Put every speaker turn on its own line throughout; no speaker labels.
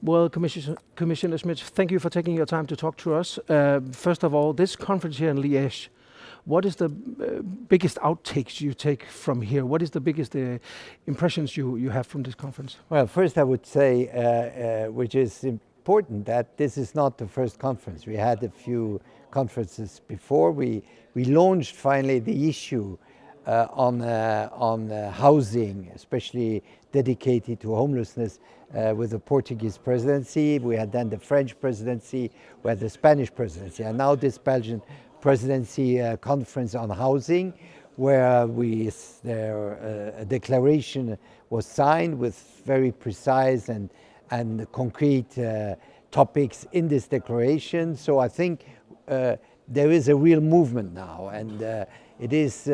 Well, Commissioner Schmit, thank you for taking your time to talk to us. First of all, this conference here in Liége, what is the biggest outtakes you take from here? What is the biggest impressions you have from this conference?
Well, first I would say, which is important, that this is not the first conference. We had a few conferences before. We launched finally the issue on housing, especially dedicated to homelessness, with the Portuguese presidency. We had then the French presidency, we had the Spanish presidency, and now this Belgian presidency conference on housing, where a declaration was signed with very precise and concrete topics in this declaration. So I think there is a real movement now, and it is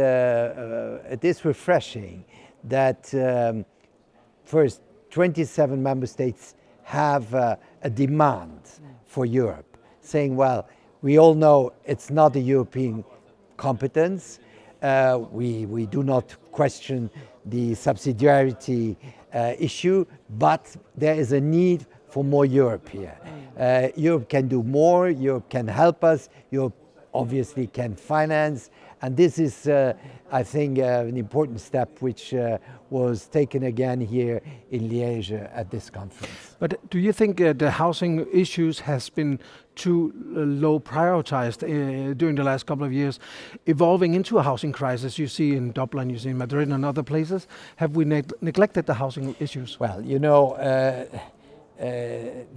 refreshing that first 27 member states have a demand for Europe, saying, well, we all know it's not a European competence. We do not question the subsidiarity issue, but there is a need for more Europe here. Europe can do more, Europe can help us, Europe obviously can finance, and this is, I think, an important step which was taken again here in Liège at this conference.
But do you think the housing issues has been too low prioritized during the last couple of years, evolving into a housing crisis you see in Dublin, you see in Madrid and other places? Have we neglected the housing issues?
Well, you know,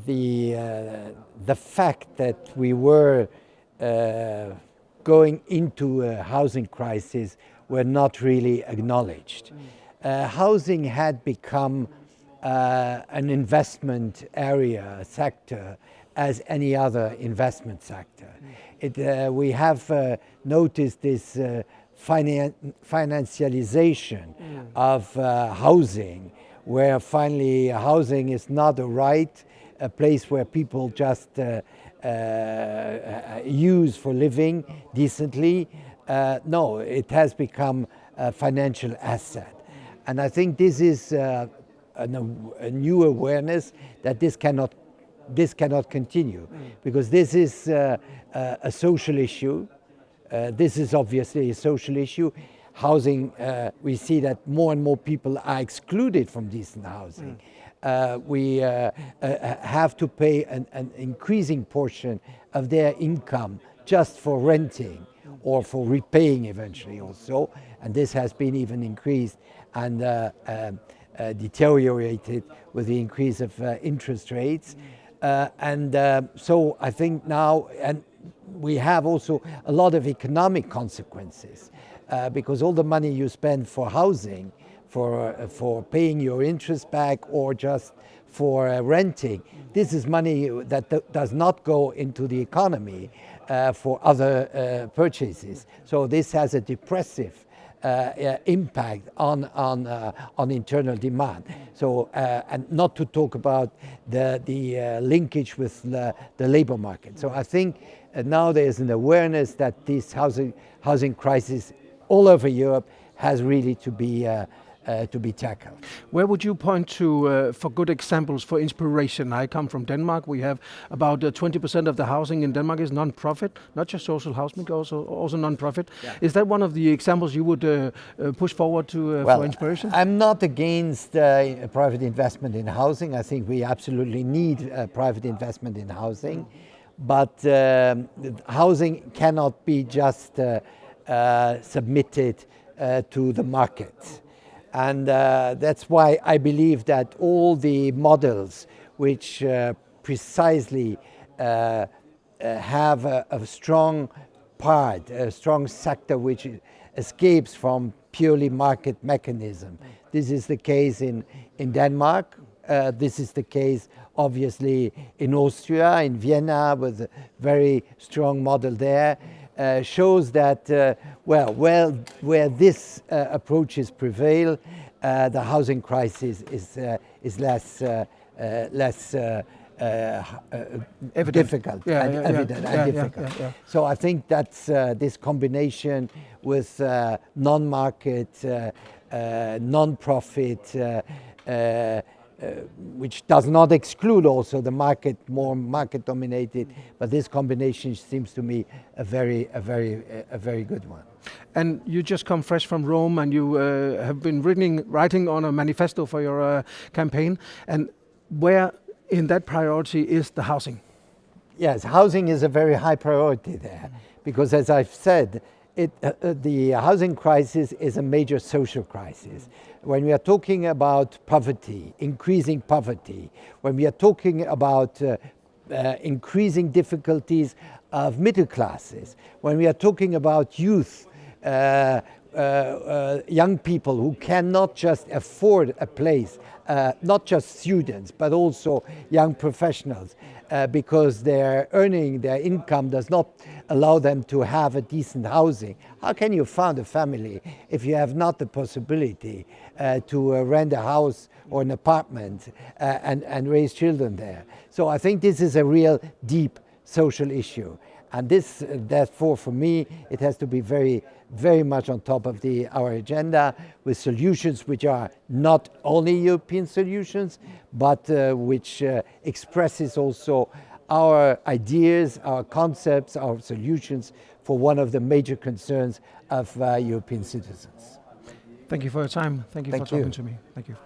the fact that we were going into a housing crisis were not really acknowledged. Housing had become an investment area, sector, as any other investment sector. We have noticed this financialization of housing, where finally housing is not a right, a place where people just use for living decently. No, it has become a financial asset. And I think this is a new awareness that this cannot continue, because this is a social issue. This is obviously a social issue. Housing, we see that more and more people are excluded from decent housing. We have to pay an increasing portion of their income just for renting or for repaying eventually also, and this has been even increased and deteriorated with the increase of interest rates. So I think now, and we have also a lot of economic consequences, because all the money you spend for housing, for paying your interest back or just for renting, this is money that does not go into the economy for other purchases. So this has a depressive impact on internal demand. So and not to talk about the linkage with the labor market. So I think now there is an awareness that this housing crisis all over Europe has really to be tackled.
Where would you point to for good examples, for inspiration? I come from Denmark. We have about 20% of the housing in Denmark is non-profit, not just social housing, but also non-profit. Yeah. Is that one of the examples you would push forward to for inspiration?
I'm not against private investment in housing. I think we absolutely need private investment in housing, but housing cannot be just submitted to the market. And that's why I believe that all the models which precisely have a strong part, a strong sector which escapes from purely market mechanism. This is the case in Denmark. This is the case obviously in Austria, in Vienna, with a very strong model there. Shows that where this approaches prevail, the housing crisis is less difficult and difficult. So I think that's this combination with non-market, non-profit which does not exclude also the market, more market dominated, but this combination seems to me a very good one.
And you just come fresh from Rome, and you have been writing on a manifesto for your campaign. And where in that priority is the housing?
Yes, housing is a very high priority there, because as I've said, the housing crisis is a major social crisis. When we are talking about poverty, increasing poverty, when we are talking about increasing difficulties of middle classes, when we are talking about youth, young people who cannot just afford a place, not just students, but also young professionals, because their income does not allow them to have a decent housing. How can you found a family if you have not the possibility to rent a house or an apartment and raise children there? So I think this is a real deep social issue. And this, therefore, for me, it has to be very much on top of our agenda, with solutions which are not only European solutions, but which expresses also our ideas, our concepts, our solutions for one of the major concerns of European citizens.
Thank you for your time. Thank you for talking to me. Thank you.